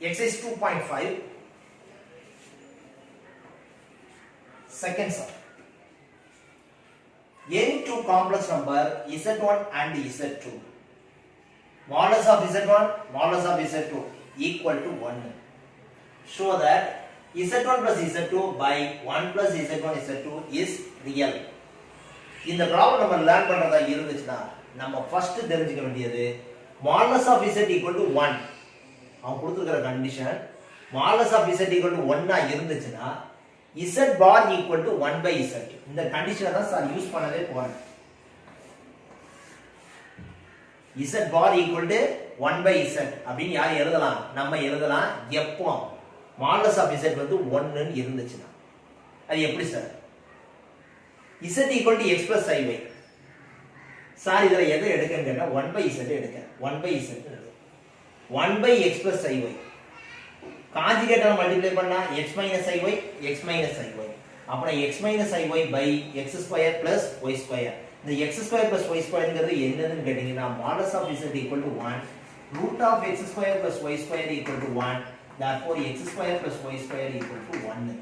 exercise 2.5 second sum. Any two complex number z1 and z2, modulus of z1 modulus of z2 equal to 1. Show that z1 plus z2 by 1 plus z1 z2 is real. இந்த problem நம்ம learn பண்றதா இருந்துச்சுன்னா நம்ம first தெரிஞ்சுக்க வேண்டியது modulus of z equal to 1. அவன் கொடுத்திருக்கிற condition modulus of z equal to 1 இருந்துச்சுன்னா z bar equal to 1 by z. இந்த கண்டிஷனை தான் சார் யூஸ் பண்ணவே போறேன். z bar equal to 1 by z அப்படின்னு யார் எழுதலாம்? நம்ம எழுதலாம் எப்போ modulus of z வந்து 1 ன்னு இருந்துச்சுன்னா. அது எப்படி sir? z equal to x plus iy. Sir இதல எதை எடுக்கன்னு கேட்டா 1 by z எடுக்க. 1 by z எடுக்க. 1 by x plus iy. கான்ஜுகேட்டால மல்டிப்ளை பண்ணா x minus iy x minus iy. அப்புறம் x minus iy by x square plus y square. இந்த x square plus y square ங்கிறது என்னன்னு கேட்டிங்கனா modulus of z equal to 1 root of x square plus y square equal to 1. Therefore x square plus y square equal to 1.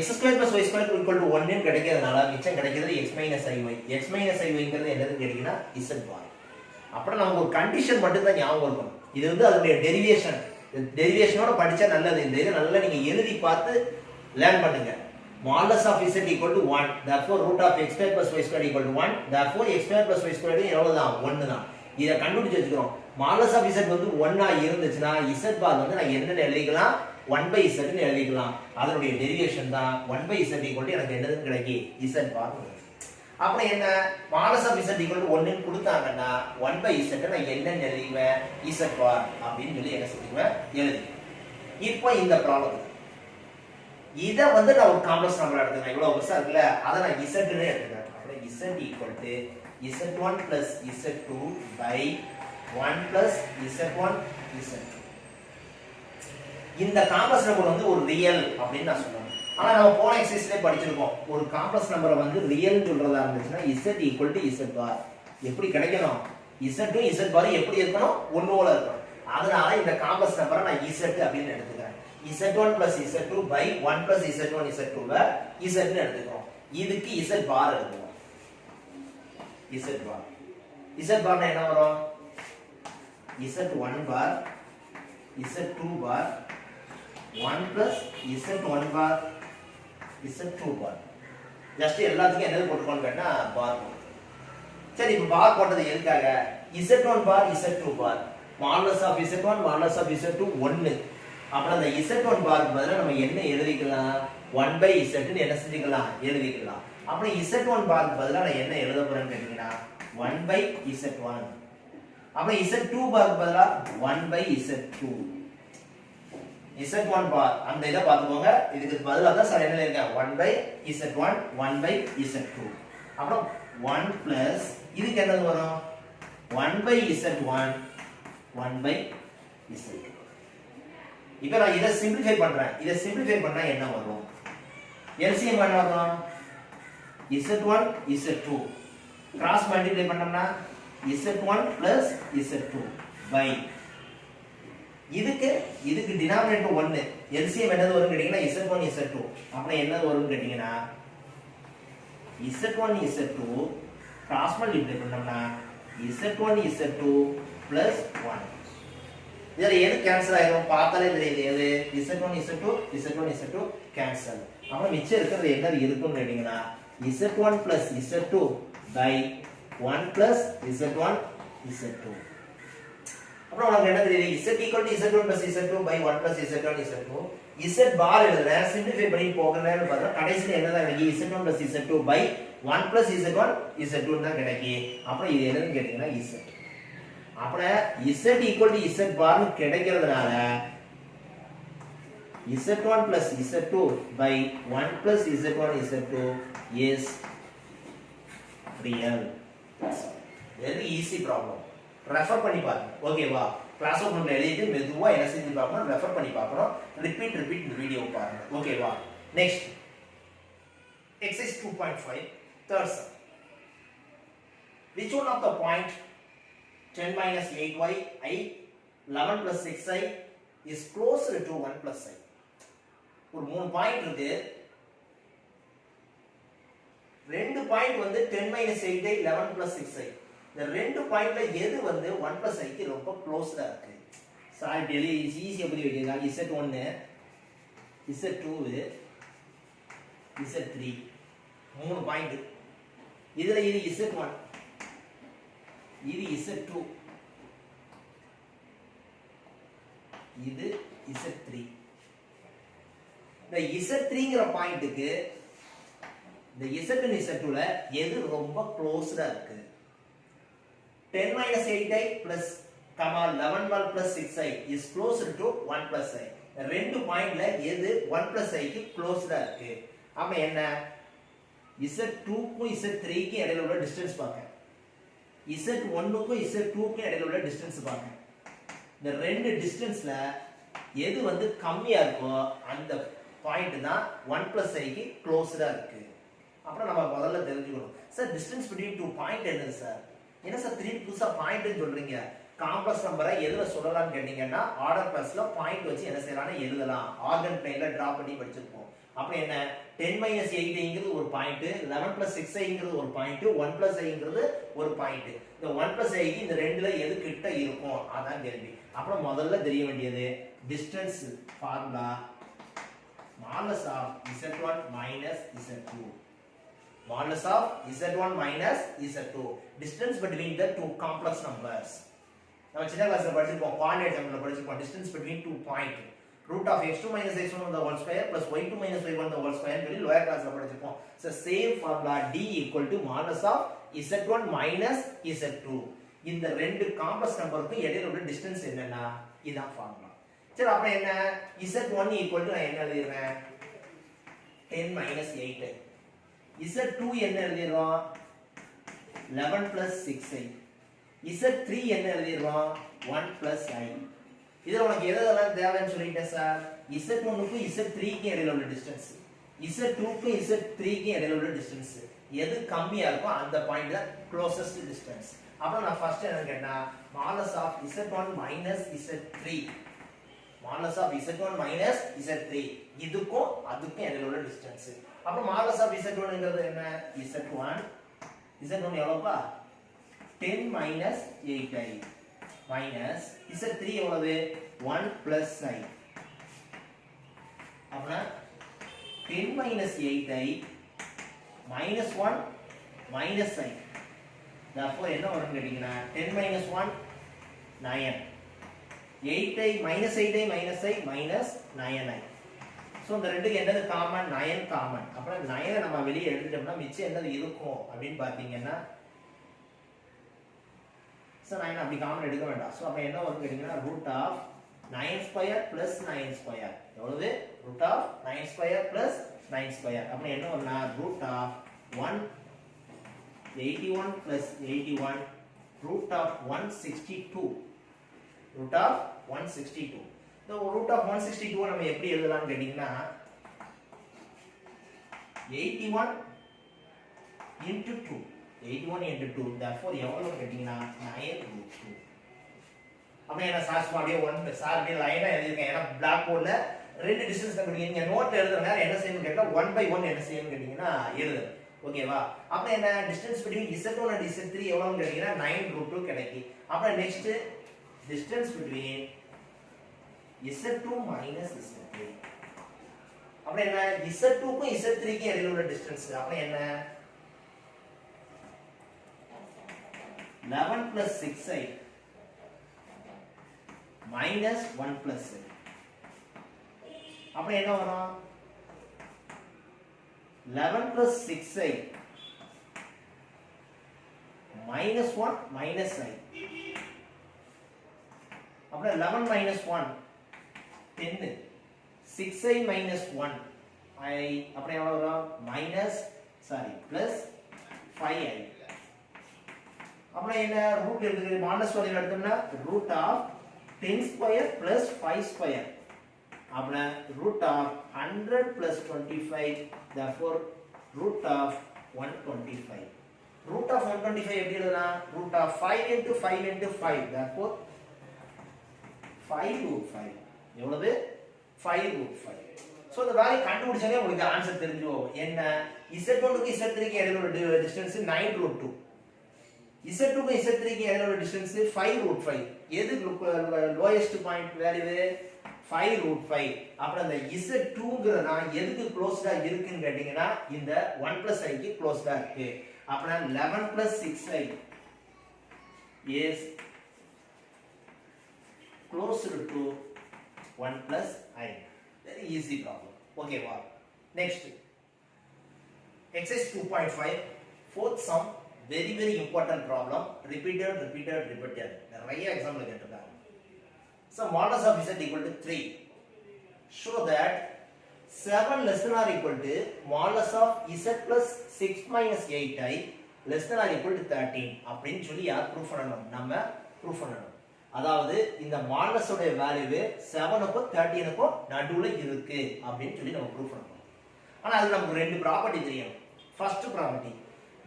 x square plus y square equal to 1 ன்னு கிடைக்கிறதுனால மிச்சம் கிடைக்கிறது x minus iy. x minus iy ங்கிறது என்னன்னு கேட்டிங்கனா z bar. அப்புறம் நமக்கு ஒரு கண்டிஷன் மட்டும் தான் ஞாபகம் இருக்கும். இது வந்து அதோட டெரிவேஷன். டெரிவேஷனோட படிச்சா நல்லது. இந்த இத நல்லா நீங்க எழுதி பார்த்து லேர்ன் பண்ணுங்க. Modulus of z equal to 1. Therefore root of x square plus y square equal to 1. Therefore x square plus y square எவ்வளவுதான் 1 தான். இத கண்டுபிடிச்சு வெச்சுக்கிறோம். Modulus of z வந்து 1 ஆ இருந்துச்சுனா z bar வந்து நான் என்னன்னு எழுதிக்கலாம் 1 by z ன்னு எழுதிக்கலாம். அதனுடைய டெரிவேஷன் தான் 1 by z equal to எனக்கு என்னதுன்னு கிடைக்கி z bar. அப்புறம் என்ன modulus of z equal to 1 ன்னு கொடுத்தாங்கன்னா 1 by z நான் என்னன்னு எழுதிவேன் z bar அப்படினு சொல்லி என்ன சொல்லுவேன் எழுதி. இப்போ இந்த ப்ராப்ளம் இத வந்து நான் ஒரு காம்ப்ளெக்ஸ் நம்பர் எடுத்துக்கிறேன். இவ்வளவு பெருசா இருக்குல அத நான் z ன்னு எடுத்துக்கிறேன். அப்புறம் z equal to z1 plus z2 by 1 plus z1 z2. இந்த காம்ப்ளெக்ஸ் நம்பர் வந்து ஒரு ரியல் அப்படினு நான் சொல்றேன். ஆனா நம்ம போன எக்ஸர்சைஸ்லயே படிச்சிருக்கோம். ஒரு காம்ப்ளெக்ஸ் நம்பரை வந்து ரியல் சொல்றதா இருந்துச்சுனா z equal to z bar. எப்படி கிடைக்கணும்? z ம் z bar எப்படி இருக்கணும்? ஒண்ணு போல இருக்கணும். அதனால இந்த காம்ப்ளெக்ஸ் நம்பரை நான் z அப்படினு எடுத்துக்கிறேன். z1 plus z2 by 1 plus z1 z2 ல z ன்னு எடுத்துக்கிறோம். இதுக்கு z bar எடுத்துக்கிறோம். z bar. z bar னா என்ன வரும்? z1 bar z2 bar 1 plus z1 bar z2 bar. Just எல்லாத்துக்கும் என்னது போட்டுக்கோன்னு கேட்டா பார். சரி இப்போ பார் போட்டது எதுக்காக? z1 bar z2 bar modulus of z1 modulus of z2 1. அப்புறம் அந்த z1 bar பதிலா நம்ம என்ன எழுதிக்கலாம் 1 by z ன்னு என்ன செஞ்சுக்கலாம் எழுதிக்கலாம். அப்புறம் z1 bar பதிலா நான் என்ன எழுத போறேன்னு கேட்டீங்கன்னா 1 by z1. அப்புறம் z2 bar பதிலா 1 by z2. z1 bar அந்த இத பாத்துக்கோங்க. இதுக்கு பதிலா தான் சார் என்ன எழுதிருக்கேன் 1 by z1 1 by z2. அப்புறம் 1 plus இதுக்கு என்னது வரும் 1 by z1 1 by z2. இப்போ நான் இத சிம்பிளிஃபை பண்றேன். இத சிம்பிளிஃபை பண்ணா என்ன வரும்? LCM என்ன வரும்? z1 z2 கிராஸ் மல்டிப்ளை பண்ணோம்னா z1 plus z2 by இதுக்கு டினாமினேட்டர் 1. LCM என்னது வரும்னு கேட்டிங்கனா z1 z2. அப்புறம் என்னது வரும்னு கேட்டிங்கனா z1 z2 கிராஸ் மல்டிப்ளை பண்ணோம்னா z1 z2 plus 1. இதல எது கேன்சல் ஆயிரும் பார்த்தாலே தெரியுது எது z1 z2 z1 z2 cancel. அப்புறம் மிச்சம் இருக்கிறது என்னது இருக்கும்னு கேட்டிங்கனா z1 plus z2 by 1 plus z1 z2. அப்புறம் உங்களுக்கு என்ன தெரியுது z equal to z1 plus z2 by 1 plus z1 z2. z bar எழுதுறேன் சிம்பிளிஃபை பண்ணி போகறேன்னு பார்த்தா கடைசில என்னதான் கிடைக்கும் z1 plus z2 by 1 plus z1 z2 தான் கிடைக்கும். அப்புறம் இது என்னன்னு கேட்டிங்கனா z. அப்புறம் z equal to z bar னு கிடைக்கிறதுனால z1 plus z2 by 1 plus z1 z2 is real. Very easy problem. Refer பண்ணி பாருங்க. ஓகேவா? கிளாஸ் ஒர்க் நோட்ல எழுதிட்டு மெதுவா என்ன செஞ்சு பார்க்கணும் ரெஃபர் பண்ணி பார்க்கணும். ரிப்பீட் இந்த வீடியோ பாருங்க. ஓகேவா? Next exercise 2.5 third sum. Which one of the point 10 minus 8y I 11 plus 6i is closer to 1 plus i. ஒரு மூணு பாயிண்ட் இருக்கு. ரெண்டு பாயிண்ட் வந்து 10 minus 8i 11 plus 6i. இந்த ரெண்டு பாயிண்ட்ல எது வந்து 1 plus i க்கு ரொம்ப க்ளோஸ்டா இருக்கு? சார் டெலி ஈஸியா புரிய வைக்கிறீங்க. Z1 Z2 Z3 மூணு பாயிண்ட். இதுல இது Z1 இது Z2 இது Z3. இந்த Z3ங்கற பாயிண்ட்க்கு இந்த Z1 Z2ல எது ரொம்ப க்ளோஸ்டா இருக்கு? 10 minus 8i plus 11 plus 6i is closer to 1 plus i. ரெண்டு பாயிண்ட்ல எது 1 plus i க்கு க்ளோஸ்டா இருக்கு? அப்ப என்ன? Z2 க்கும் Z3 க்கும் இடையில உள்ள டிஸ்டன்ஸ் பார்க்க. Z1 க்கும் Z2 க்கும் இடையில உள்ள டிஸ்டன்ஸ் பார்க்க. இந்த ரெண்டு டிஸ்டன்ஸ்ல எது வந்து கம்மியா இருக்கோ அந்த பாயிண்ட் தான் 1 plus i க்கு க்ளோஸ்டா இருக்கு. அப்புறம் நம்ம முதல்ல தெரிஞ்சுக்கணும். Sir distance between two point என்னது சார்? என்ன சார் 3 புதுசா பாயிண்ட்னு சொல்றீங்க? காம்ப்ளெக்ஸ் நம்பரை எதுல சொல்லலாம்னு கேட்டீங்கன்னா ஆர்டர் பிளஸ்ல பாயிண்ட் வச்சு என்ன செய்யலாம்னு எழுதலாம். ஆர்கன் பிளேன்ல டிரா பண்ணி படிச்சிருப்போம். அப்ப என்ன 10 minus 8iங்கிறது ஒரு பாயிண்ட், 11 plus 6iங்கிறது ஒரு பாயிண்ட், 1 plus iங்கிறது ஒரு பாயிண்ட். இந்த 1 plus i க்கு இந்த ரெண்டுல எது கிட்ட இருக்கும் அதான் கேள்வி. அப்புறம் முதல்ல தெரிய வேண்டியது distance formula modulus of z1 minus z2. Modulus of z1 minus z2. Distance between the two complex numbers. நம்ம சின்ன கிளாஸ்ல படிச்சிருப்போம். கோஆர்டினேட் சம்ல படிச்சிருப்போம். Distance between two point. Root of x2 minus x1 the whole square plus y2 minus y1 the whole square சொல்லி lower கிளாஸ்ல படிச்சிருப்போம். So same formula d equal to modulus of z1 minus z2. இந்த ரெண்டு complex நம்பருக்கு இடையில உள்ள distance என்னன்னா இதான் ஃபார்முலா. சரி அப்ப என்ன z1 equal to நான் என்ன எழுதிறேன்? 10 minus 8. Z2 என்ன எழுதிறோம்? 11 plus 6i. Z3 என்ன எழுதிறோம்? 1 plus i. இதுல உனக்கு எதெல்லாம் தேவைன்னு சொல்லிட்டேன் சார். Z1 க்கு Z3 க்கு இடையில உள்ள டிஸ்டன்ஸ், Z2 க்கு Z3 க்கு இடையில உள்ள டிஸ்டன்ஸ் எது கம்மியா இருக்கோ அந்த பாயிண்ட் தான் க்ளோசஸ்ட் டிஸ்டன்ஸ். அப்ப நான் ஃபர்ஸ்ட் என்ன கேட்டா modulus of Z1 minus Z3. modulus of Z1 minus Z3 இதுக்கும் அதுக்கும் இடையில உள்ள டிஸ்டன்ஸ். அப்ப modulus of Z1ங்கிறது என்ன? Z1 எவ்வளவுப்பா? 10 minus 8i minus Z3 எவ்வளவு? 1 plus i. அப்பனா 10 minus 8i minus 1 minus i. therefore என்ன வரும் கேட்டீங்கன்னா 10 minus 1 9. 8i minus 8i minus i minus 9i. So இந்த ரெண்டுக்கு என்னது காமன்? 9 காமன். அப்புறம் 9 நம்ம வெளியே எடுத்துட்டோம்னா மிச்சம் என்னது இருக்கும் அப்படினு பாத்தீங்கன்னா சோ 9 அப்படி காமன் எடுக்க வேண்டாம். சோ அப்ப என்ன வரும் கேட்டீங்கன்னா root of 9 square plus 9 square எவ்வளவு? root of 9 square plus 9 square. அப்ப என்ன வரும்னா root of 181 plus 81 root of 162. root of 162. இந்த root of 162 நம்ம எப்படி எழுதலாம்னு கேட்டீங்கன்னா 81 into 2. 81 into 2. therefore எவ்வளவு கேட்டீங்கன்னா 9 root 2. அப்ப என்ன சார் அப்படியே 1 சார் அப்படியே லைனா எழுதிருக்கேன். ஏன்னா பிளாக் போர்ட்ல ரெண்டு டிஸ்டன்ஸ் கண்டுபிடிங்க. நீங்க நோட்ல எழுதுறங்க என்ன செய்யணும் கேட்டா 1 by 1 என்ன செய்யணும் கேட்டீங்கன்னா எழுது. ஓகேவா? அப்ப என்ன distance between Z1 and Z3 எவ்வளவுன்னு கேட்டீங்கன்னா 9 root 2 கிடைக்கும். அப்ப next distance between Z2 minus Z3. அப்ப என்ன Z2 க்கும் Z3 க்கும் இடையில உள்ள டிஸ்டன்ஸ் அப்ப என்ன 11 plus 6i minus 1 plus i. அப்ப என்ன வரும் 11 plus 6i minus 1 minus i. அப்ப 11 minus 1 10. 6i minus 1 i அப்ப எவ்வளவு வரும் minus plus 5i. அப்புறம் என்ன ரூட் எடுத்து மாடலஸ் வழியில எடுத்தோம்னா root of 10 square plus 5 square. அப்பனா root of 100 plus 25. therefore root of 125. root of 125 எப்படி எழுதலாம்? root of 5 into 5 into 5. therefore 5 root 5. எவ்வளவு 5 root 5. So the value கண்டுபிடிச்சாலே உங்களுக்கு ஆன்சர் தெரிஞ்சு போகும். என்ன z1 க்கு z3 க்கு இடையில உள்ள டிஸ்டன்ஸ் 9 root 2. z2 க்கு z3 க்கு இடையில உள்ள டிஸ்டன்ஸ் 5 root 5. எது லோயஸ்ட் பாயிண்ட் வேல்யூ 5 root 5. அப்புறம் அந்த z2ங்கறனா எதுக்கு க்ளோஸ்டா இருக்குன்னு கேட்டிங்கனா இந்த 1 plus i க்கு க்ளோஸ்டா இருக்கு. அப்புறம் 11 plus 6i is closer to 1 plus I. Very easy problem. Okay, wow. Next. Exercise 2.5. Fourth sum. Very important problem. Repeated. நிறைய எக்ஸாம்ல கேட்டிருக்காங்க. So modulus of z equal to 3. Show that 7 less than or equal to modulus of z plus 6 minus 8i less than or equal to 13. அப்படின்னு சொல்லி யார் proof பண்ணணும்? நம்ம proof பண்ணணும். அதாவது இந்த மாடுலஸ் உடைய வேல்யூ 7 க்கும் 13 க்கும் நடுவுல இருக்கு அப்படினு சொல்லி நம்ம ப்ரூஃப் பண்ணனும். ஆனா அதுக்கு நமக்கு ரெண்டு ப்ராப்பர்ட்டி தெரியும். First property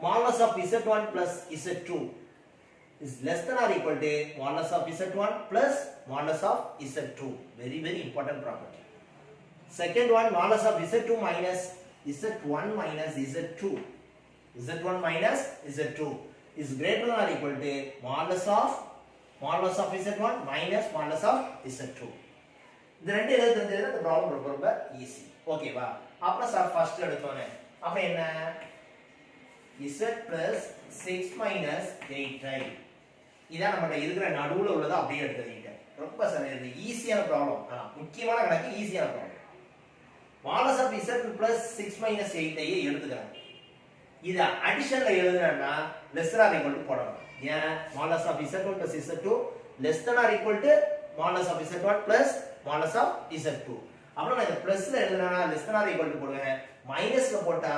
modulus of z1 plus z2 is less than or equal to modulus of z1 plus modulus of z2. Very important property. Second one, modulus of z2 minus z1 minus z2. z1 minus z2 is greater than or equal to modulus of z1 minus modulus of z2. இந்த ரெண்டு எழுத தெரிஞ்சதுனா இந்த problem ரொம்ப easy. ஓகேவா? அப்புறம் sir first எடுத்தோனே அப்ப என்ன z plus 6 minus 8i இதான் நம்மட்ட இருக்கிற நடுவுல உள்ளத அப்படியே எடுத்துக்கிட்டேன். ரொம்ப சரியா ஈஸியான ப்ராப்ளம். முக்கியமான கணக்கு ஈஸியான problem. modulus of z plus 6 minus 8i எடுத்துக்கறேன். இத அடிஷன்ல எழுதுறேன்னா less than or equal to போடணும். ஏன் modulus of z1 plus z2 less than or equal to modulus of z1 plus modulus of z2. அப்புறம் நான் இத பிளஸ்ல எழுதுறேன்னா less than or equal to போடுவேன். மைனஸ்ல போட்டா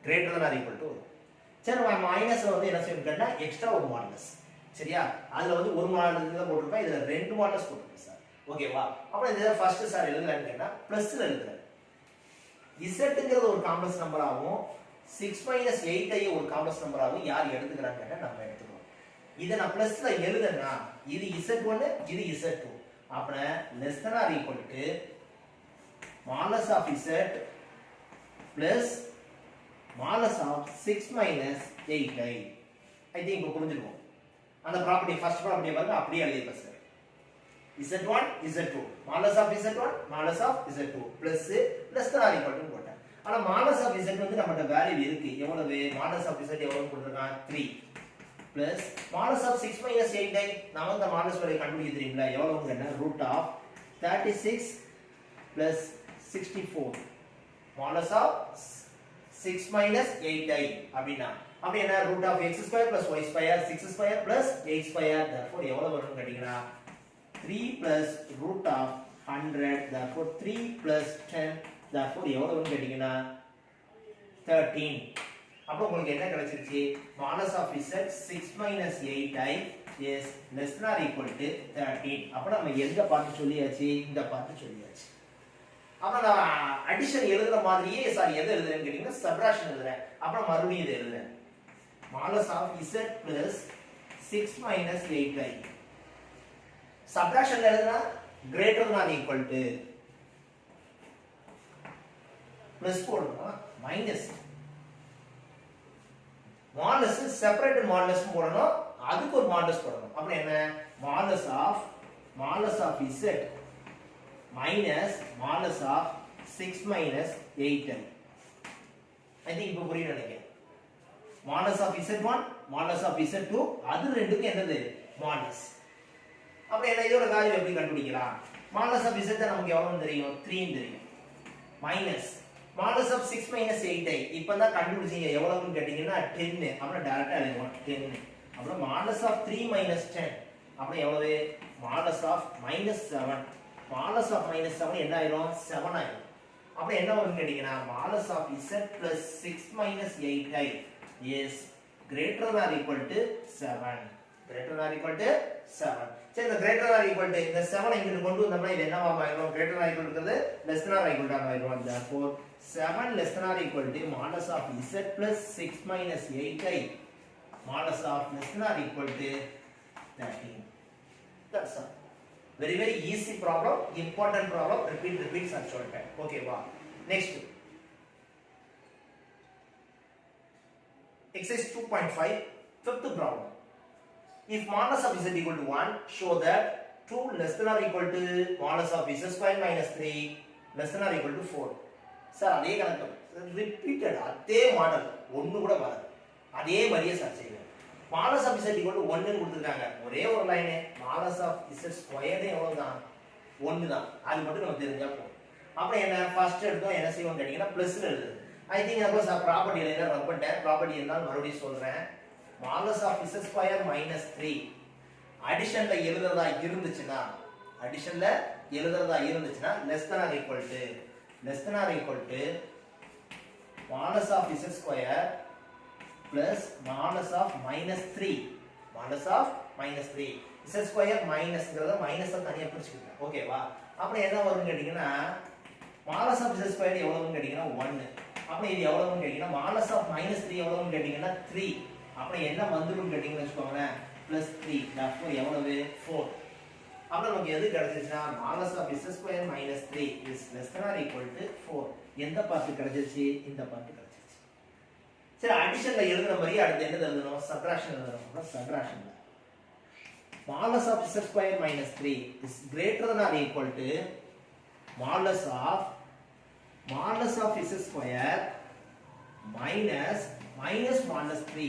greater than or equal to. சரி நான் மைனஸ்ல வந்து என்ன செய்யணும்னா எக்ஸ்ட்ரா ஒரு மாடுலஸ். சரியா? அதுல வந்து ஒரு மாடுலஸ் தான் போட்டுருப்பேன். இதுல ரெண்டு மாடுலஸ் போட்டுருப்பேன் சார். ஓகேவா? அப்புறம் இத ஃபர்ஸ்ட் சார் எழுதுறேன்னு கேட்டா பிளஸ்ல எழுதுறேன். z ங்கிறது ஒரு காம்ப்ளெக்ஸ் நம்பர் ஆகும். 6 minus 8i ஒரு காம்ப்ளெக்ஸ் நம்பர் ஆகும். யார் எடுத்துக்கறாங்க கேட்டா நம்ம எடுத்துறோம். இத நான் பிளஸ்ல எழுதுனா இது z1 இது z2. அப்ப less than or equal to modulus of z plus modulus of 6 minus 8i. I think இப்போ புரிஞ்சிருக்கும். அந்த ப்ராப்பர்ட்டி ஃபர்ஸ்ட் ப்ராப்பர்ட்டி பாருங்க அப்படியே எழுதிப்பேன் sir. z1 z2 modulus of z1 modulus of z2 plus less than or equal to போட்டேன். ஆனா modulus of z வந்து நம்மட்ட value இருக்கு. எவ்வளவு modulus of z எவ்வளவு கொடுத்திருக்கான் 3 plus modulus of 6 minus 8i நாம அந்த modulus வேல்யூ கண்டுபிடிக்க தெரியும்ல எவ்வளவுங்கனா root of 36 plus 64 modulus of 6 minus 8i அப்படினா அப்படி என்ன root of x square plus y square 6 square plus 8 square therefore எவ்வளவு வரும்னு கேட்டிங்கனா 3 plus root of 100 therefore 3 plus 10 therefore எவ்வளவுன்னு கேட்டிங்கனா 13. அப்ப உங்களுக்கு என்ன கிடைச்சிருச்சு modulus of z 6 minus 8i is less than or equal to 13. அப்ப நம்ம எந்த பார்ட் சொல்லியாச்சு இந்த பார்ட் சொல்லியாச்சு. அப்ப நான் அடிஷன் எழுதுற மாதிரியே சாரி எதை எழுதுறேன்னு கேட்டிங்கனா சப்ட்ராக்ஷன் எழுதுறேன். அப்புறம் மறுபடியும் இதை எழுதுறேன். modulus of z plus 6 minus 8i சப்ட்ராக்ஷன்ல எழுதுனா greater than or equal to plus போடணும் மைனஸ் மாடுலஸ் செப்பரேட்டட் மாடுலஸ் போடணும் அதுக்கு ஒரு மாடுலஸ் போடணும். அப்ப என்ன modulus of z minus modulus of 6 minus 8i. I think இப்போ புரியுது நினைக்கிறேன். modulus of z1 modulus of z2 அது ரெண்டுக்கும் என்னது மாடுலஸ். அப்ப என்ன இதோட வேல்யூ எப்படி கண்டுபிடிக்கலாம்? modulus of z நமக்கு எவ்வளவு தெரியும் 3 தெரியும். Minus modulus of 6 minus 8i இப்பதான் கண்டுபிடிச்சீங்க எவ்வளவுன்னு கேட்டிங்கனா 10. அப்புறம் டைரக்டா எழுதுவோம் 10. அப்புறம் modulus of 3 minus 10 அப்புறம் எவ்வளவு modulus of minus 7 modulus of minus 7 என்ன ஆயிரும் 7 ஆயிரும். அப்புறம் என்ன வரும்னு கேட்டிங்கனா modulus of z plus 6 minus 8i is greater than or equal to 7. greater than or equal to 7. சரி இந்த greater than or equal to இந்த 7 இங்க கொண்டு வந்தோம்னா இது என்னவா மாறும்? greater than or equal to less than or equal to ஆயிரும். therefore 7 less than or equal to modulus of z plus 6 minus 8i modulus of less than or equal to 13. That's all. very easy problem, important problem, repeat sir சொல்லிட்டேன். ஓகேவா? next exercise 2.5 fifth problem. If modulus of z equal to 1, show that 2 less than or equal to modulus of z square minus 3 less than or equal to 4. Sir அதே கணக்கு repeated, அதே model, ஒன்று கூட வராது, அதே மாதிரியே சார் செய்வேன். modulus of z equal to 1 ன்னு கொடுத்துருக்காங்க, ஒரே ஒரு line modulus of z squared எவ்வளவுதான்? 1 தான். அது மட்டும் நம்ம தெரிஞ்சா போதும். அப்புறம் என்ன ஃபர்ஸ்ட் எடுத்தோம் என்ன செய்வோம் கேட்டீங்கன்னா பிளஸ்ல எழுது. ஐ திங்க் அப்போ சார் ப்ராப்பர்ட்டியில என்ன ரப் பண்ணிட்டேன், ப்ராப்பர்ட்டி இருந்தாலும் மறுபடியும் சொல்றேன். modulus of z square minus 3 அடிஷன்ல எழுதுறதா இருந்துச்சுன்னா less than or equal to modulus of z square plus modulus of minus 3 z square மைனஸ்ங்கறத மைனஸா தனியா பிரிச்சுக்கிட்டேன். ஓகேவா? அப்புறம் என்ன வரும்னு கேட்டீங்கன்னா modulus of z ஸ்கொயர் எவ்வளவுன்னு கேட்டீங்கன்னா 1. அப்புறம் இது எவ்வளவுன்னு கேட்டீங்கன்னா modulus of minus 3 எவ்வளவுன்னு கேட்டீங்கன்னா 3. அப்புறம் என்ன வந்துரும்னு கேட்டீங்கன்னு வெச்சுக்கோங்க +3 therefore எவ்வளவு 4. அப்புறம் நமக்கு எது கிடைச்சிருச்சுனா modulus of z square minus 3 is less than or equal to 4. எந்த பார்ட் கிடைச்சிருச்சு? இந்த பார்ட் கிடைச்சிருச்சு. சரி, அடிஷன்ல எழுதுற மாதிரி அடுத்து என்ன எழுதணும்? சப்ட்ராக்ஷன் எழுதணும். சப்ட்ராக்ஷன்ல modulus of z square minus 3 is greater than or equal to modulus of z square minus modulus 3.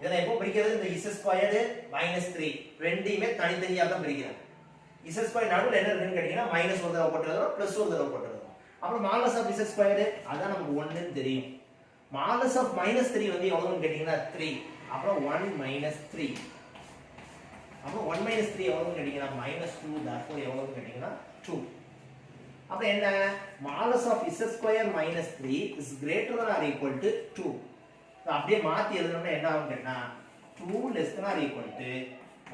இதனை எப்போ பிரிக்கிறது? இந்த z squared minus 3 ரெண்டையுமே தனித்தனியா தான் பிரிக்கிறேன். z square நடுவுல என்ன இருக்குன்னு கேட்டீங்கன்னா மைனஸ் ஒரு தடவை போட்டுறோம், பிளஸ் ஒரு தடவை போட்டுறோம். அப்புறம் modulus of z squared அதான் நமக்கு 1 ன்னு தெரியும். modulus of minus 3 வந்து எவ்வளவுன்னு கேட்டீங்கன்னா 3. அப்புறம் 1 minus 3. அப்புறம் 1 minus 3 எவ்வளவுன்னு கேட்டீங்கன்னா -2. therefore எவ்வளவுன்னு கேட்டீங்கன்னா 2. அப்புறம் என்ன? modulus of z square minus 3 is greater than or equal to 2. அப்படியே மாத்தி எழுதணும்னா என்ன ஆகும் கேட்டா 2 less than or equal to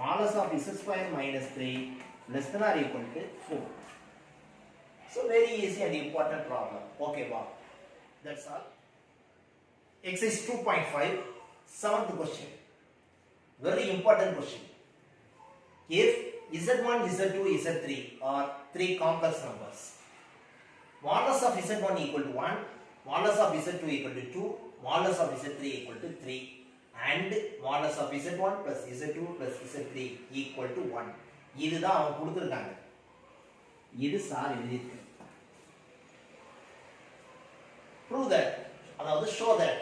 modulus of z square minus 3 less than or equal to 4. So very easy and important problem. Okay, wow. That's all. Exercise 2.5, seventh question. Very important question. If z1, z2, z3 are three complex numbers, modulus of z1 equal to 1, modulus of z2 equal to 2, modulus of z3 equal to 3, and modulus of z1 plus z2 plus z3 equal to 1. இதுதான் அவங்க கொடுத்திருக்காங்க. இது sir எழுதியிருக்கு. Prove that, அதாவது show that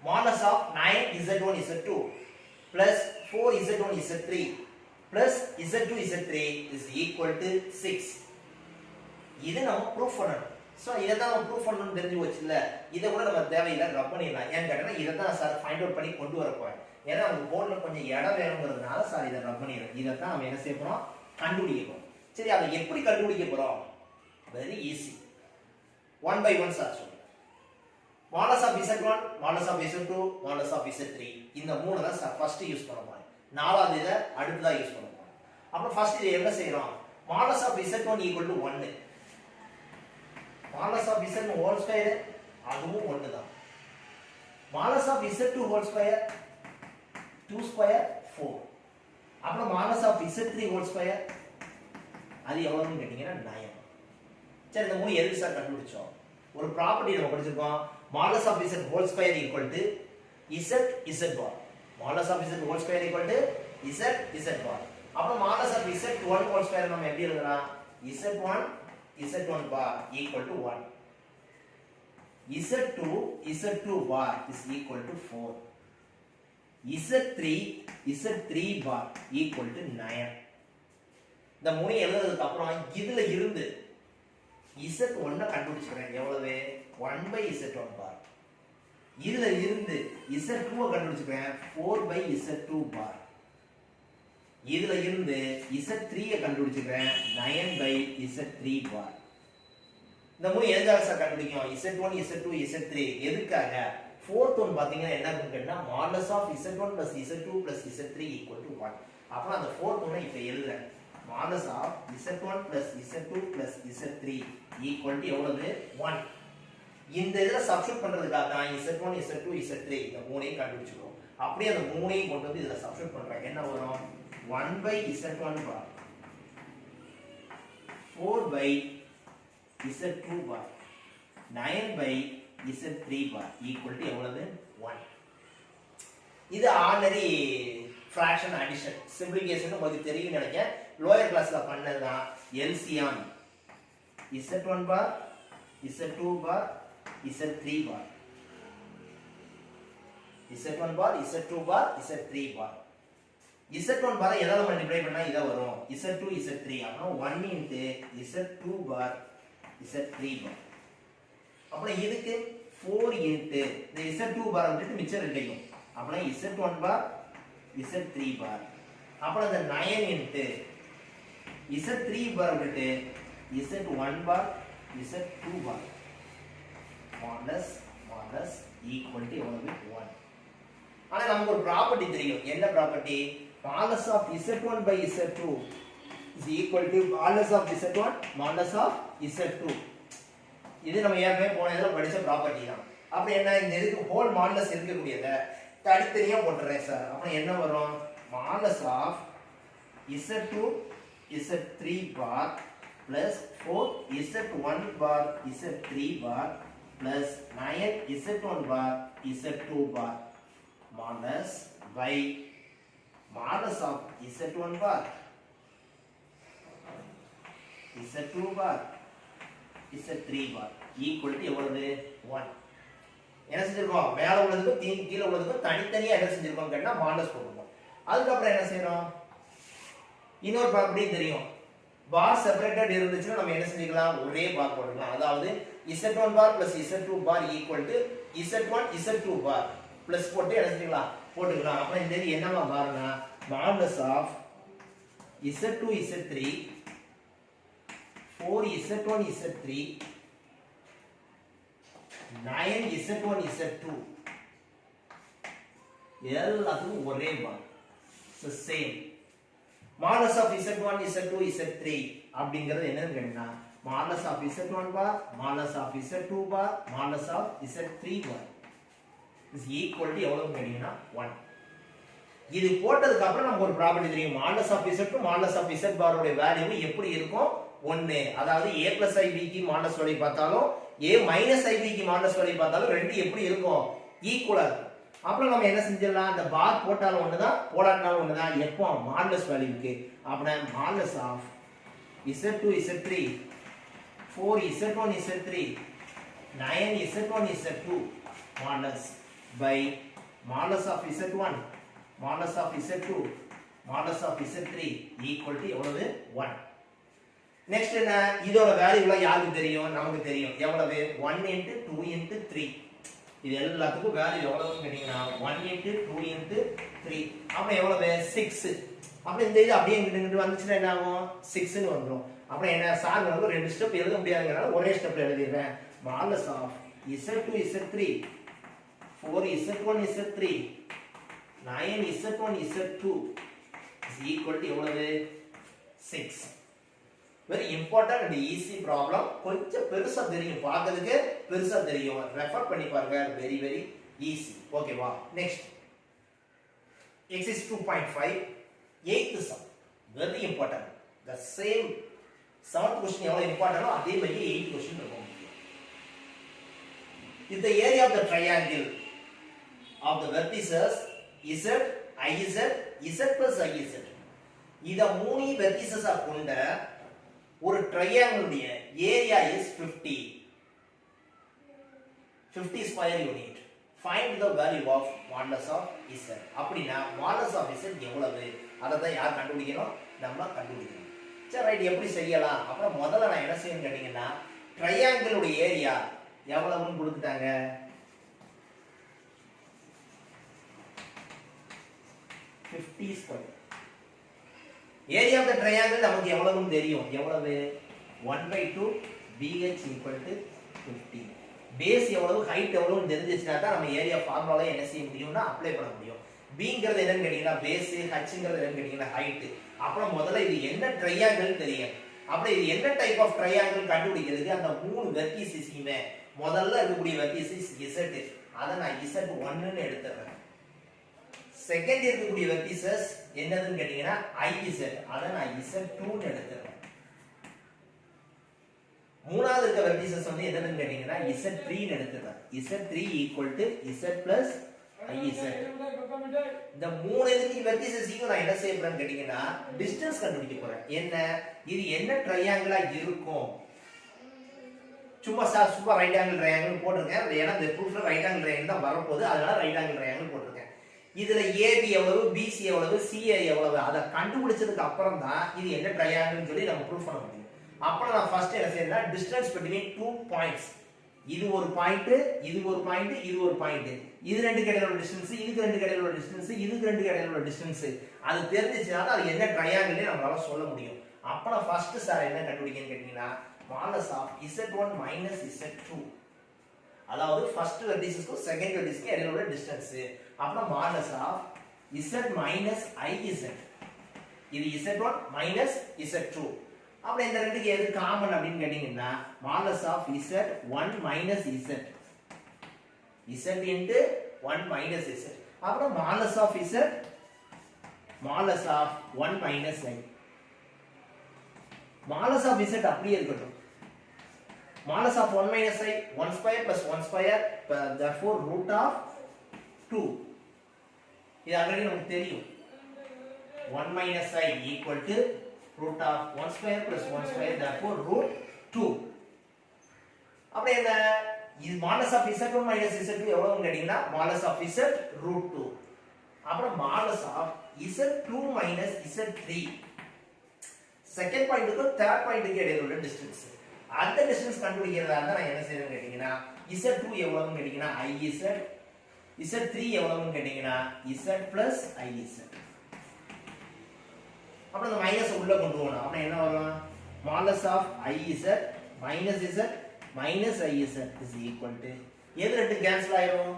modulus of 9z1 z2 plus 4z1 z3 plus z2 z3 is equal to 6. இது நம்ம proof பண்ணணும். So இத தான் நம்ம ப்ரூஃப் பண்ணனும் தெரிஞ்சு வச்சில்ல, இத கூட நம்ம தேவையில்லை, ரப் பண்ணிடலாம். ஏன் கேட்டா இத தான் சார் ஃபைண்ட் அவுட் பண்ணி கொண்டு வர போறேன். ஏன்னா அந்த போர்ட்ல கொஞ்சம் இடம் வேணும்ங்கிறதுனால சார் இத ரப் பண்ணிடுறேன். இத தான் நம்ம என்ன செய்ய போறோம்? கண்டுபிடிக்க போறோம். சரி, அதை எப்படி கண்டுபிடிக்க போறோம்? Very easy. 1 by 1 சார் சொல்றேன். modulus of z1, modulus of z2, modulus of z3 இந்த மூணு தான் சார் ஃபர்ஸ்ட் யூஸ் பண்ண போறேன். நாலாவது இத அடுத்ததா யூஸ் பண்ண போறேன். அப்ப ஃபர்ஸ்ட் இத என்ன செய்றோம்? modulus of z1 equal to 1. modulus of z1 whole square அதுவும் 1 தான். modulus of z2 whole square 2 square 4. அப்புறம் modulus of z3 whole square அது எவ்வளவுன்னு கேட்டீங்கன்னா 9. சரி, இந்த மூணு எதுக்கு சார் கண்டுபிடிச்சோம்? ஒரு ப்ராப்பர்ட்டி நம்ம படிச்சிருக்கோம். modulus of z whole square equal to z bar. modulus of z whole square equal to z bar. அப்புறம் modulus of z1 whole square நம்ம எப்படி எழுதலாம்? z1 bar equal to 1. z2 bar is equal to 4. z3 bar equal to 9. இந்த மூணு எழுதுறதுக்கு அப்புறம் இதுல இருந்து z1 கண்டுபிடிச்சுக்கிறேன். எவ்வளவு? 1 by z1 bar. இதுல இருந்து z2 கண்டுபிடிச்சுக்கிறேன். 4 by z2 bar. இதுல இருந்து z3 கண்டுபிடிச்சுக்கிறேன். 9 by z3 bar. இந்த மூணு எதுக்காக சார் கண்டுபிடிக்கும்? z1, z2, z3 எதுக்காக? fourth one பாத்தீங்கன்னா என்ன இருக்குன்னு கேட்டா modulus of z1 plus z2 plus z3 equal to 1. அப்ப அந்த fourth one இப்ப எழுதுறேன். modulus of z1 plus z2 plus z3 equal to எவ்வளவு? 1. இந்த இதெல்லாம் சப்ஸ்டிட்யூட் பண்றதுக்காக தான் z1 z2 z3 இந்த மூணையும் கண்டுபிடிச்சுக்கிறோம். அப்படியே அந்த மூணையும் கொண்டு வந்து இதெல்லாம் சப்ஸ்டிட்யூட் பண்றேன். என்ன வரும்? 1 by Z1 bar 4 by Z2 bar 9 by Z3 bar equal to எவ்வளவு 1. இது ஆர்டினரி fraction addition simplification உங்களுக்கு தெரியும் நினைக்கிறேன். லோயர் கிளாஸ்ல பண்ணதுதான் LCM Z1 bar Z2 bar Z3 bar Z1 bar Z2 bar Z3 bar Z1 bar எதால multiply பண்ணா இத வரும் Z2 Z3 அப்புறம் 1 into Z2 bar Z3 bar அப்புறம் இதுக்கு 4 into இந்த Z2 bar விட்டு மிச்சம் ரெண்டையும் அப்புறம் Z1 bar Z3 bar அப்புறம் இந்த 9 into Z3 bar விட்டு Z1 bar Z2 bar minus equal to எவ்வளவு 1. ஆனா நமக்கு ஒரு ப்ராப்பர்ட்டி தெரியும். என்ன property? modulus of Z1 by Z2 is equal to modulus of Z1 modulus of Z2. இது நம்ம ஏற்கனவே போன இதுல படிச்ச ப்ராப்பர்ட்டி தான். அப்ப என்ன இந்த இதுக்கு ஹோல் மாடுலஸ் இருக்கக்கூடியத தனித்தனியா போட்டுறேன் சார். அப்ப என்ன வரும்? modulus of Z2 Z3 bar plus 4 Z1 bar Z3 bar plus 9 Z1 bar Z2 bar modulus by modulus of Z1 bar Z2 bar Z3 bar equal to எவ்வளவு 1. என்ன செஞ்சிருக்கோம்? மேல உள்ளதுக்கு கீழ உள்ளதுக்கு தனித்தனியா என்ன செஞ்சிருக்கோம் கேட்டா மாடுலஸ் போட்டுருக்கோம். அதுக்கு அப்புறம் என்ன செய்றோம்? இன்னொரு ப்ராப்பர்ட்டி தெரியும். பார் செப்பரேட்டட் இருந்துச்சுன்னா நம்ம என்ன செஞ்சுக்கலாம்? ஒரே பார் போட்டுக்கலாம். அதாவது Z1 bar plus Z2 bar equal to Z1 Z2 bar plus போட்டு என்ன செஞ்சுக்கலாம்? போட்டுக்கலாம். அப்புறம் இந்த இது என்னவா மாறுனா modulus of Z2 Z3 4 Z1 Z3 9 Z1 Z2 எல்லாத்துக்கும் ஒரே பார். so same modulus of Z1 Z2 Z3 அப்படிங்கிறது என்னன்னு கேட்டா modulus of Z1 bar modulus of Z2 bar modulus of Z3 bar is equal to எவ்வளவு கேட்டீங்கன்னா 1. இது போட்டதுக்கு அப்புறம் நமக்கு ஒரு ப்ராப்பர்ட்டி தெரியும். modulus of Z2 modulus of Z bar உடைய வேல்யூ எப்படி இருக்கும்? 1. அதாவது a plus ib க்கு மாடுலஸ் வேல்யூ பார்த்தாலும் a minus ib க்கு மாடுலஸ் வேல்யூ பார்த்தாலும் ரெண்டு எப்படி இருக்கும்? ஈக்குவலா இருக்கும். அப்புறம் நம்ம என்ன செஞ்சிடலாம்? அந்த பார் போட்டாலும் ஒண்ணுதான் போடாட்டாலும் ஒண்ணுதான். எப்போ மாடுலஸ் வேல்யூக்கு அப்படினா modulus of Z2 Z3 4 Z1 Z3 9 Z1 Z2 modulus by modulus of Z1 modulus of Z2 modulus of Z3 equal to எவ்வளவு 1. நெக்ஸ்ட் என்ன? இதோட வேல்யூலாம் யாருக்கு தெரியும்? நமக்கு தெரியும். எவ்வளவு? 1 into 2 into 3. இது எல்லாத்துக்கும் வேல்யூ எவ்வளவுன்னு கேட்டீங்கன்னா 1 into 2 into 3 அப்ப எவ்வளவு? 6. அப்ப இந்த இது அப்படியே இங்கிட்டு வந்துச்சுன்னா என்ன ஆகும்? 6 ன்னு வந்துரும். அப்புறம் என்ன சார் வந்து ரெண்டு ஸ்டெப் எழுத முடியாதுங்கறனால ஒரே ஸ்டெப்ல எழுதிறேன். modulus of Z2 Z3 4 Z1 Z3 9 Z1 Z2 is equal to எவ்வளவு? 6. very important and easy problem. கொஞ்சம் பெருசா தெரியும், பார்க்கிறதுக்கு பெருசா தெரியும். ரெஃபர் பண்ணி பாருங்க. very very easy. ஓகேவா? Next exercise 2.5 8th sum very important. the same 7th question எவ்வளவு இம்பார்ட்டன்ட்டோ அதே மாதிரி 8th question இருக்கும். if the area of the triangle of the vertices z iz z plus iz இத மூணு vertices கொண்ட ஒரு triangle உடைய area is 50 square unit. find the value of modulus of z. அப்படினா modulus of z எவ்வளவு? அத தான் யார் கண்டுபிடிக்கணும்? நம்ம கண்டுபிடிக்கணும். சரி ரைட், எப்படி செய்யலாம்? அப்புறம் முதல்ல நான் என்ன செய்யணும் கேட்டீங்கன்னா triangle உடைய ஏரியா எவ்வளவுன்னு கொடுத்துட்டாங்க. 50 square. Area of the triangle நமக்கு எவ்வளவுன்னு தெரியும். எவ்வளவு? 1/2 BH equal to 50. பேஸ் எவ்வளவு, ஹைட் எவ்வளவுன்னு தெரிஞ்சிச்சுனா தான் நம்ம ஏரியா ஃபார்முலால என்ன செய்ய முடியும்னா அப்ளை பண்ண முடியும். Bங்கிறது என்னன்னு கேட்டீங்கன்னா பேஸ், Hங்கிறது என்னன்னு கேட்டீங்கன்னா ஹைட். அப்புறம் முதல்ல இது என்ன ட்ரையாங்கிள் தெரியும். அப்புறம் இது என்ன டைப் ஆஃப் ட்ரையாங்கிள் கண்டுபிடிக்கிறதுக்கு அந்த மூணு வெர்டிசஸையுமே முதல்ல இருக்கக்கூடிய வெர்டிசஸ் Z. அத நான் Z1 ன்னு எடுத்துறேன். செகண்ட் இருக்கக்கூடிய வெர்டிசஸ் என்னதுன்னு கேட்டீங்கன்னா IZ. அத நான் Z2 ன்னு எடுத்துறேன். மூணாவது இருக்க வெர்டிசஸ் வந்து என்னதுன்னு கேட்டீங்கன்னா Z3 ன்னு எடுத்துறேன். Z3 Z plus IZ. இந்த மூணு இதுக்கு வெர்டிசஸ்க்கு நான் என்ன செய்ய போறேன்னு கேட்டீங்கன்னா டிஸ்டன்ஸ் கண்டுபிடிக்க போறேன். இது என்ன ட்ரையாங்கிளா இருக்கும்? சும்மா சூப்பர் ரைட் ஆங்கிள் ட்ரையாங்கிள் போட்டுருக்கேன். ஏன்னா இந்த ப்ரூஃப்ல ரைட் ஆங்கிள் ட்ரையாங்கிள் தான் வரப்போகுது, அதனால ரைட் ஆங்கிள் ட்ரையாங்கிள் போட்டிருக்கேன். இதுல AB எவ்வளவு, BC எவ்வளவு, CA எவ்வளவு, அதை கண்டுபிடிச்சதுக்கு அப்புறம் தான் இது என்ன ட்ரையாங்கிள்னு சொல்லி நம்ம ப்ரூஃப் பண்ண முடியும். அப்புறம் நான் ஃபர்ஸ்ட் என்ன செய்யறேன்னா டிஸ்டன்ஸ் பிட்வீன் 2 பாயிண்ட்ஸ், இது ஒரு பாயிண்ட், இது ஒரு பாயிண்ட், இது ஒரு பாயிண்ட், இது ரெண்டு இடையில உள்ள டிஸ்டன்ஸ், இதுக்கு ரெண்டு இடையில உள்ள டிஸ்டன்ஸ், இதுக்கு ரெண்டு இடையில உள்ள டிஸ்டன்ஸ், அது தெரிஞ்சிச்சுனா அது என்ன ட்ரையாங்கிள்னு நம்மளால சொல்ல முடியும். அப்ப நான் ஃபர்ஸ்ட் சார் என்ன கண்டுபிடிக்கன்னு கேட்டீங்கன்னா modulus of Z1 minus Z2, அதாவது ஃபர்ஸ்ட் வெர்டிசஸ்க்கு செகண்ட் வெர்டிசஸ்க்கு இடையில உள்ள டிஸ்டன்ஸ். அப்புறம் modulus of Z minus IZ, இது Z1 minus Z2. அப்புறம் இந்த ரெண்டுக்கு எது காமன் அப்படின்னு கேட்டீங்கன்னா modulus of Z1 minus Z, Z into 1 minus Z. அப்புறம் modulus of Z, modulus of 1 minus I. Modulus of Z அப்படியே இருக்கட்டும். Modulus of 1 minus I, 1 square plus 1 square, therefore root of 2. இது ஆல்ரெடி நமக்கு தெரியும். 1 minus I equal to root of 1 square plus 1 square, therefore root 2. அப்படி என்ன இது modulus of Z1 minus Z2 எவ்வளவுன்னு கேட்டீங்கன்னா modulus of Z root 2. அப்புறம் modulus of Z2 minus Z3. Second பாயிண்ட்க்கு தேர்ட் பாயிண்ட்க்கு இடையில உள்ள டிஸ்டன்ஸ். அந்த டிஸ்டன்ஸ் கண்டுபிடிக்கிறதா இருந்தா நான் என்ன செய்யறேன்னு கேட்டீங்கன்னா Z2 எவ்வளவுன்னு கேட்டீங்கன்னா IZ, Z3 எவ்வளவுன்னு கேட்டீங்கன்னா Z plus IZ. அப்புறம் இந்த மைனஸ் உள்ள கொண்டு போகணும். அப்புறம் என்ன வரும்? Modulus of IZ minus Z minus IZ is equal to எது ரெண்டு கேன்சல் ஆயிரும்?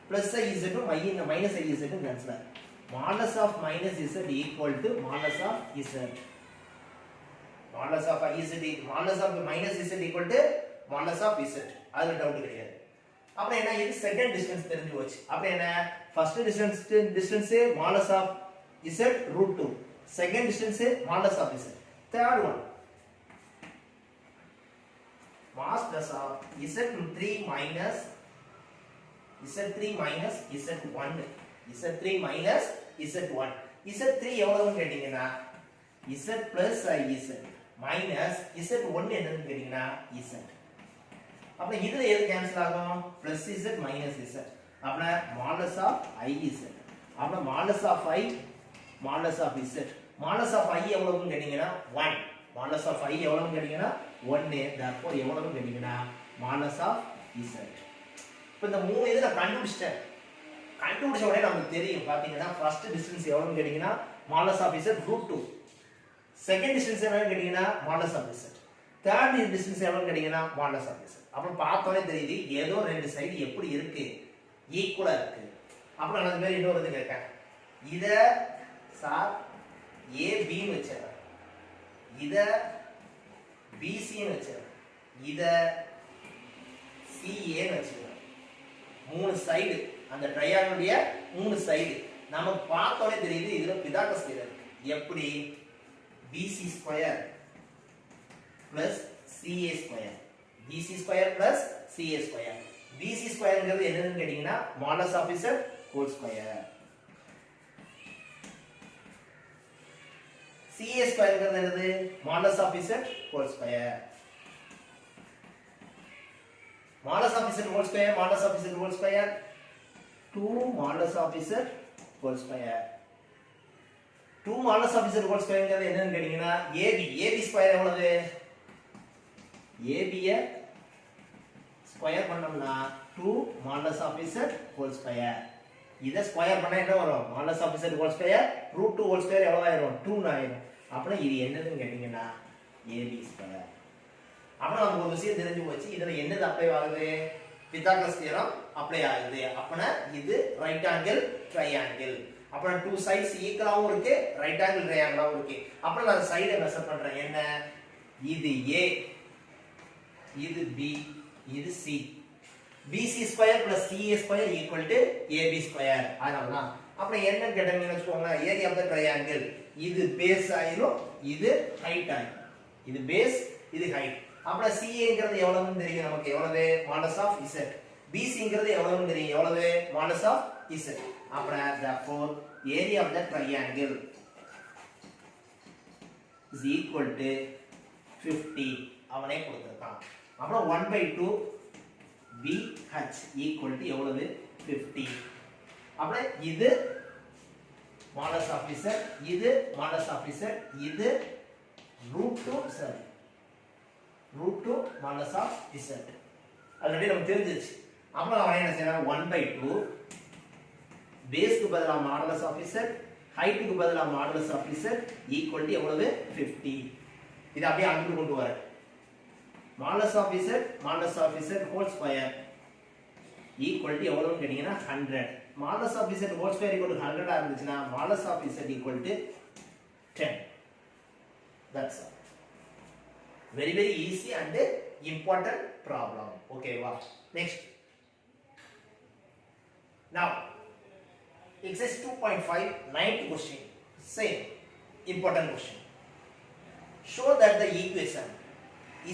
பிளஸ் IZ உம் மைனஸ் IZ உம் கேன்சல் ஆயிரும். Modulus of minus Z equal to modulus of Z. Modulus of IZ, modulus of minus Z equal to modulus of Z. அதுல doubt கிடையாது. அப்புறம் என்ன இது செகண்ட் டிஸ்டன்ஸ் தெரிஞ்சு போச்சு. அப்புறம் என்ன first distance modulus of Z root 2, second distance modulus of Z, third one modulus of Z3 minus Z1, Z3 minus Z1. Z3 எவ்வளவுன்னு கேட்டீங்கன்னா Z plus IZ minus Z1 என்னன்னு கேட்டீங்கன்னா Z. அப்ப இதுல எது கேன்சல் ஆகும்? plus Z minus Z. அப்ப modulus of IZ. அப்ப modulus of I, modulus of Z. modulus of I எவ்வளவுன்னு கேட்டீங்கன்னா 1. modulus of I எவ்வளவுன்னு கேட்டீங்கன்னா 1. therefore எவ்வளவுன்னு கேட்டீங்கன்னா modulus of Z. இப்ப இந்த மூணு இத நான் கண்டுபிடிச்சிட்டேன். கண்டுபிடிச்ச உடனே நமக்கு தெரியும் பாத்தீங்கன்னா ஃபர்ஸ்ட் டிஸ்டன்ஸ் எவ்வளவுன்னு கேட்டீங்கன்னா modulus of Z root 2. Second distance என்னன்னு கேட்டீங்கன்னா modulus of Z. Third distance எவ்வளவுன்னு கேட்டீங்கன்னா modulus of Z. அப்புறம் பார்த்தோனே தெரியுது ஏதோ ரெண்டு சைடு எப்படி இருக்கு, ஈக்குவலா இருக்கு. அப்புறம் நான் அந்த மாதிரி இன்னொரு இது கேட்கேன். இத சார் AB ன்னு வெச்சறேன், இத BC ன்னு வெச்சறேன், இத CA ன்னு வெச்சறேன். மூணு சைடு அந்த ட்ரையாங்கிளுடைய மூணு சைடு நமக்கு பார்த்தோனே தெரியுது இதுல பிதாகரஸ் தியரம் இருக்கு. எப்படி? BC square plus CA square, BC square plus CA square. BC square ங்கிறது என்னன்னு கேட்டீங்கன்னா modulus of Z whole square. CA square ங்கிறது என்னது? modulus of Z whole square. modulus of Z whole square, modulus of Z whole square 2 modulus of Z whole square. 2 modulus of Z whole square ங்கிறது என்னன்னு கேட்டீங்கன்னா AB square எவ்வளவு? AB ய square பண்ணோம்னா 2 modulus of Z whole square. இத square பண்ணா என்ன வரும்? modulus of Z whole square root 2 whole square எவ்வளவு ஆயிரும்? 2 ஆயிரும். அப்ப இது என்னதுன்னு கேட்டீங்கன்னா AB ஸ்கொயர். அப்ப நமக்கு ஒரு விஷயம் தெரிஞ்சு போச்சு. இதுல என்னது அப்ளை ஆகுது? பிதாகரஸ் தியரம் அப்ளை ஆகுது. அப்பனா இது ரைட் ஆங்கிள் ட்ரையாங்கிள். அப்புறம் டூ சைட்ஸ் ஈக்குவலாவும் இருக்கு, ரைட் ஆங்கிள் ட்ரையாங்கிளாவும் இருக்கு. அப்புறம் நான் சைடை மெஷர் பண்றேன். என்ன? இது A, இது B, இது C. BC square plus CA square equal to AB square. அதனாலதான் அப்புறம் என்ன கேட்டீங்கன்னு வெச்சுக்கோங்க, ஏரியா ஆஃப் தி ட்ரையாங்கிள் இது பேஸ் ஆயிரும், இது ஹைட் ஆயிரும். இது பேஸ், இது ஹைட். அப்புறம் CAங்கிறது எவ்வளவுன்னு தெரியும் நமக்கு, எவ்வளவு மாடஸ் ஆஃப் Z. BCங்கிறது எவ்வளவுன்னு தெரியும், எவ்வளவு மாடஸ் ஆஃப் Z. அப்புறம் therefore area of the triangle is equal to 50 அவனே கொடுத்திருக்கான். அப்புறம் 1/2 BH equal to எவ்வளவு 50. அப்புறம் இது மாடஸ் ஆஃப் Z, இது மாடஸ் ஆஃப் Z, இது √2 மாடஸ் ஆஃப் Z. ஆல்ரெடி நமக்கு தெரிஞ்சிருச்சு. அப்புறம் அவன் என்ன செய்யறான், 1/2 பேஸ்க்கு பதிலா மாடலஸ் ஆஃப் Z, ஹைட்டுக்கு பதிலா modulus of Z equal to எவ்வளவு 50. இத அப்படியே அங்கிட்டு கொண்டு வர modulus of Z whole square equal to எவ்வளவுன்னு கேட்டீங்கன்னா 100. Modulus of Z whole square equal to 100 ஆ இருந்துச்சுனா modulus of Z equal to 10. That's all. Very very easy and important problem. Okay, wow. Next. Now exercise 2.5 ninth question, same important question. Show that the equation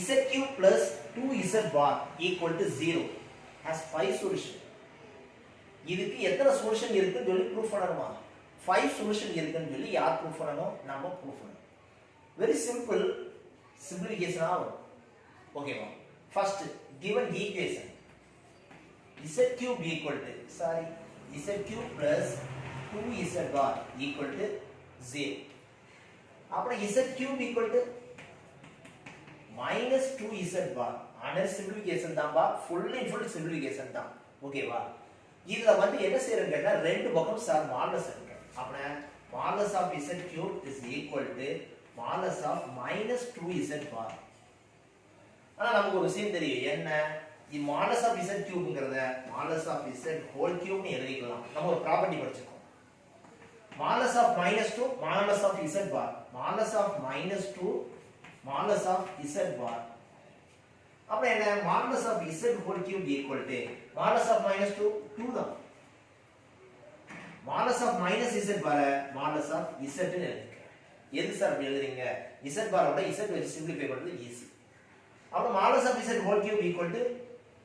ZQ plus 2Z bar equal to 0 has 5 solution. இதுக்கு எத்தனை solution இருக்குன்னு சொல்லி proof பண்ணணுமா, 5 solution இருக்குன்னு சொல்லி யார் proof பண்ணணும், நாம ப்ரூஃப் பண்ணணும். வெரி சிம்பிள், சிம்பிளிஃபிகேஷன் ஆகும். ஓகேவா. First given equation Z cube equal to Z cube plus 2Z bar equal to 0. அப்புறம் Z cube equal to minus 2Z bar. Another simplification தான்பா, ஃபுல் சிம்பிளிஃபிகேஷன் தான். ஓகேவா. இதுல வந்து என்ன செய்யறேன்னு கேட்டா ரெண்டு பக்கம் சார் மாடலஸ் இருக்கு. அப்புறம் modulus of Z cube is equal to modulus of minus 2Z bar. ஆனா நமக்கு ஒரு விஷயம் தெரியும், என்ன இந்த மாடலஸ் ஆஃப் Z கியூப்ங்கறத modulus of Z whole cube னு எழுதிக்கலாம். நம்ம ஒரு ப்ராப்பர்ட்டி படிச்சிருக்கோம். Modulus of -2 modulus of Z bar, modulus of -2 modulus of Z bar. அப்புறம் என்ன, modulus of Z whole cube equal to modulus of -2 2 தான். Modulus of -Z bar modulus of Z னு எழுதிக்க. எது சார் அப்படி எழுதுறீங்க, Z பாரோட Z வச்சு சிம்பிளிஃபை பண்றது ஈஸி. அப்புறம் modulus of Z whole cube equal to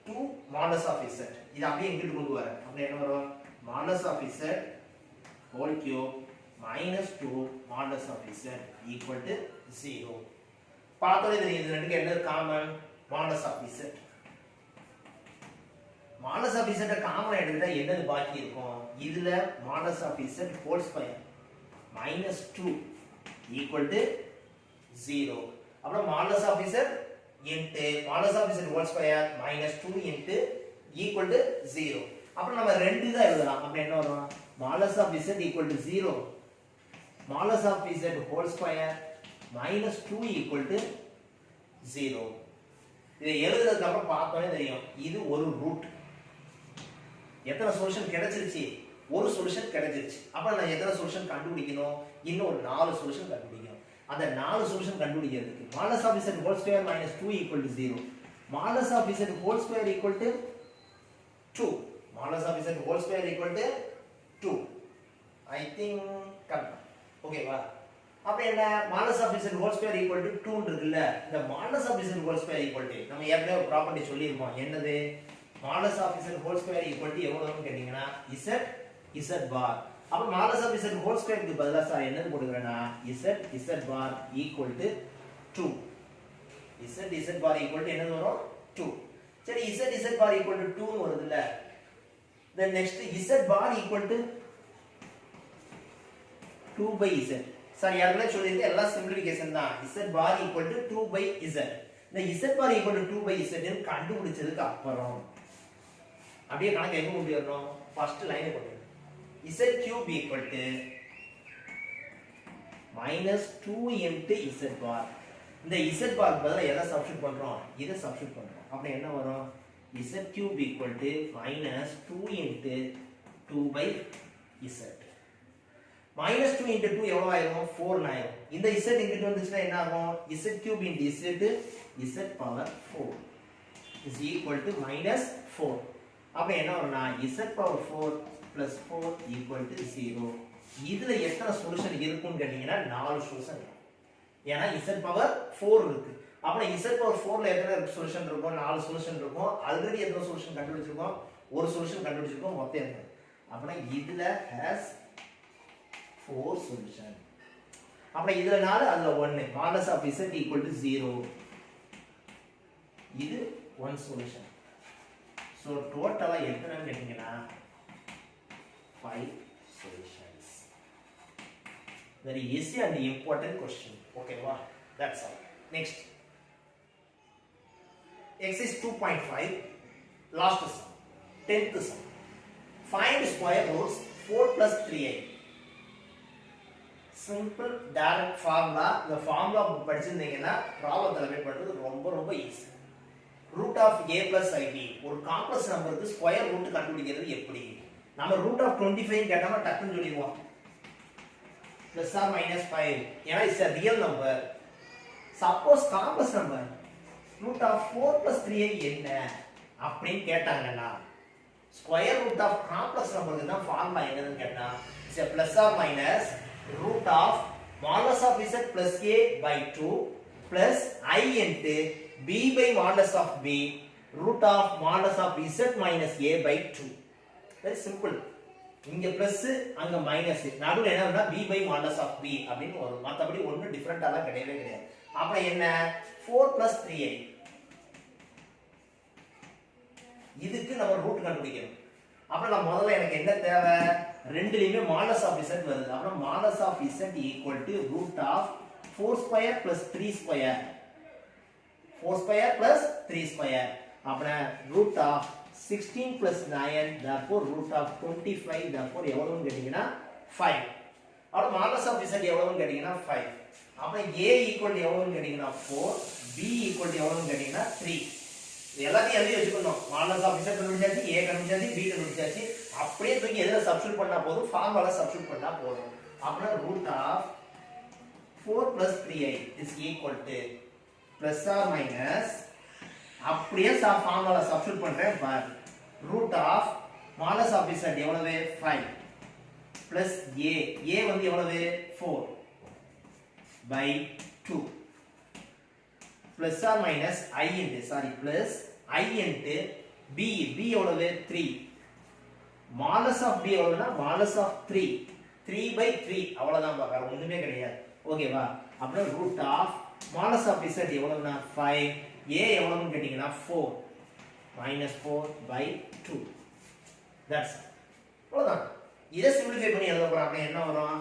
2 modulus of Z. இது அப்படியே இங்கிட்டு கொண்டு வர அப்ப என்ன வரும், modulus of Z whole cube -2 modulus of Z equal to 0. பார்த்தோனே தெரியும் இது ரெண்டுக்கு என்ன common, modulus of Z. Modulus of Z common எடுத்தா என்னது பாக்கி இருக்கும், இதுல modulus of Z whole square -2 equal to 0. அப்புறம் modulus of Z into modulus of Z whole square minus 2 into equal to 0. அப்புறம் நம்ம ரெண்டு தான் எழுதலாம். அப்ப என்ன வரும், modulus of Z equal to 0 modulus of Z whole square minus 2 equal to 0. இதை எழுதுறதுக்கு அப்புறம் பார்த்தோனே தெரியும் இது ஒரு ரூட். எத்தனை சொல்யூஷன் கிடைச்சிருச்சு, ஒரு சொல்யூஷன் கிடைச்சிருச்சு. அப்ப நான் எத்தனை சொல்யூஷன் கண்டுபிடிக்கணும், இன்னும் ஒரு 4 சொல்யூஷன் கண்டுபிடிக்கணும். அந்த 4 சொல்யூஷன் கண்டுபிடிக்கிறதுக்கு modulus of Z whole square minus 2 equal to 0, modulus of Z whole square equal to 2, modulus of Z whole square equal to 2. I think correct. ஓகேவா. அப்ப என்ன, modulus of Z whole square equal to 2 இருக்குல்ல, இந்த modulus of Z whole square equal to நம்ம ஏற்கனவே ஒரு property சொல்லியிருக்கோம், என்னது, modulus of Z whole square equal to எவ்வளவுன்னு கேட்டீங்கன்னா Z bar. அப்ப modulus of Z whole square க்கு பதிலா சார் என்னது போடுறேன்னா Z bar equal to 2. Z bar equal to என்னது வரும் 2. சரி, Z bar equal to 2 னு வருதுல, then next Z bar equal to 2 by Z. Sir ஏற்கனவே சொல்லியிருந்தேன் எல்லாம் சிம்பிளிஃபிகேஷன் தான். Z bar equal to 2 by Z. இந்த Z bar equal to 2 by Z ன்னு கண்டுபிடிச்சதுக்கு அப்புறம் அப்படியே கணக்கு எங்க கொண்டு வரணும், ஃபர்ஸ்ட் லைனை கொண்டு வரணும். Z cube equal to minus 2 into Z bar. இந்த Z bar பதிலா எதை சப்ஸ்டிட்யூட் பண்றோம், இதை சப்ஸ்டிட்யூட் பண்றோம். அப்ப என்ன வரும், Z cube equal to minus 2 into 2 by Z. minus 2 into 2 எவ்வளவு ஆயிரும், 4 ஆயிரும். இந்த Z இங்கிட்டு வந்துச்சுன்னா என்ன ஆகும், Z cube into Z power 4 is equal to minus 4. அப்ப என்ன வரும்னா z power 4 plus 4 equal to 0. இதுல எத்தனை சொல்யூஷன் இருக்குன்னு கேட்டீங்கன்னா 4 சொல்யூஷன் இருக்கும். ஏன்னா z power 4 இருக்கு. அப்ப z power 4ல எத்தனை சொல்யூஷன் இருக்கும்? 4 சொல்யூஷன் இருக்கும். ஆல்ரெடி எத்தனை சொல்யூஷன் கண்டுபிடிச்சிருக்கோம்? ஒரு சொல்யூஷன் கண்டுபிடிச்சிருக்கோம். மொத்தம் எத்தனை? அப்ப இதுல has 4 சொல்யூஷன். அப்ப இதுல 4 அதுல 1 modulus of z equal to 0. இது 1 சொல்யூஷன். So டோட்டலா எத்தனைன்னு கேட்டீங்கன்னா 5 solutions. Very easy and important question. Okay, wow. That's all. Next. Exercise 2.5. Last sum. 10th sum. Find square roots 4 plus 3i. Simple direct formula. The formula படிச்சிருந்தீங்கன்னா ப்ராப்ளத்தை apply பண்றது ரொம்ப ரொம்ப easy. root of a plus ib ஒரு complex நம்பருக்கு square root கண்டுபிடிக்கிறது எப்படி? நம்ம root of 25 கேட்டாம டக்குன்னு சொல்லிடுவோம். plus or minus 5 ஏன்னா it's a real number. suppose complex number root of 4 plus 3i என்ன அப்படின்னு கேட்டாங்கன்னா square root of complex numberக்கு தான் ஃபார்முலா என்னன்னு கேட்டா it's a plus or minus root of modulus of z plus a by 2 plus I into b by modulus of b root of modulus of z minus a by 2. Very simple. இங்க plus அங்க minus நடுவுல என்னன்னா b by modulus of b அப்படினு வரும். மத்தபடி ஒண்ணு டிஃபரண்டால கிடையவே கிடையாது. அப்ப என்ன 4 plus 3i இதுக்கு நம்ம ரூட் கண்டுபிடிக்கணும். அப்ப நான் முதல்ல எனக்கு என்ன தேவை? ரெண்டுலயுமே modulus of z வருது. அப்ப modulus of z equal to root of 4 square plus 3 square 4 square plus 3 square அப்ப root of 16 plus 9 therefore root of 25 therefore எவ்வளவுன்னு கேட்டீங்கன்னா 5. அப்ப modulus of z எவ்வளவுன்னு கேட்டீங்கன்னா 5. அப்ப a equal எவ்வளவுன்னு கேட்டீங்கன்னா 4 b equal எவ்வளவுன்னு கேட்டீங்கன்னா 3. இது எல்லாத்தையும் எழுதி வச்சுக்கணும். modulus of z கண்டுபிடிச்சாச்சு, a கண்டுபிடிச்சாச்சு, b கண்டுபிடிச்சாச்சு. அப்படியே தூக்கி எதுல சப்ஸ்டிட்யூட் பண்ணா போதும், ஃபார்முலால சப்ஸ்டிட்யூட் பண்ணா போதும். அப்ப root of 4 plus 3i is equal to plus or minus அப்படியே ஃபார்முலால சப்ஸ்டிட்யூட் பண்றேன் பார். root of modulus of z எவ்வளவு 5 plus a வந்து எவ்வளவு 4 by 2 plus or minus I into plus I into b எவ்வளவு 3 modulus of b எவ்வளவுனா modulus of 3 by 3 அவ்வளவுதான் பாக்க, ஒண்ணுமே கிடையாது. ஓகேவா? அப்புறம் root of modulus of z எவ்வளவுனா 5 a எவ்வளவுன்னு கேட்டீங்கன்னா 4 minus 4 by 2. That's அவ்வளவுதான். இதை சிம்பிளிஃபை பண்ணி எழுத போறோம். அப்ப என்ன வரும்?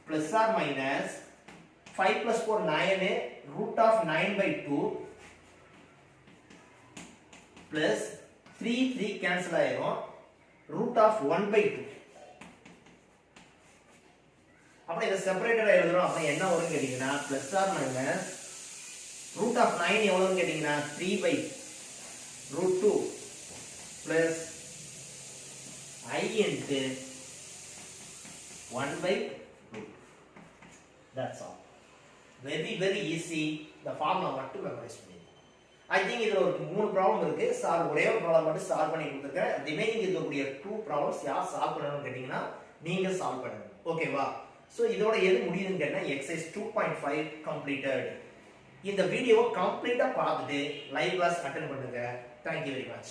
plus or minus 5 plus 4 9 root of 9 by 2 plus 3 cancel ஆயிரும் root of 1 by 2. அப்ப இத செப்பரேட்டடா எழுதுறோம். அப்ப என்ன வரும்னு கேட்டீங்கன்னா plus or minus root of 9 எவ்வளவுன்னு கேட்டீங்கன்னா 3 by root 2 plus I into 1 by 2. That's all. Very easy. The formula மட்டும் மெமரைஸ் பண்ணிடுங்க. I think இதுல ஒரு 3 ப்ராப்ளம் இருக்கு. சார் ஒரே ஒரு ப்ராப்ளம் மட்டும் சால்வ் பண்ணி கொடுத்துருக்கேன். ரிமைனிங் இருக்கக்கூடிய 2 ப்ராப்ளம்ஸ் யார் சால்வ் பண்ணணும்னு கேட்டீங்கன்னா நீங்க சால்வ் பண்ணணும். ஓகேவா? சோ இதோட எது முடியுதுன்னு கேட்டா எக்ஸர்சைஸ் 2.5 completed. இந்த வீடியோவை கம்ப்ளீட்டா பார்த்துட்டு லைவ் கிளாஸ் அட்டெண்ட் பண்ணுங்க. Thank you very much.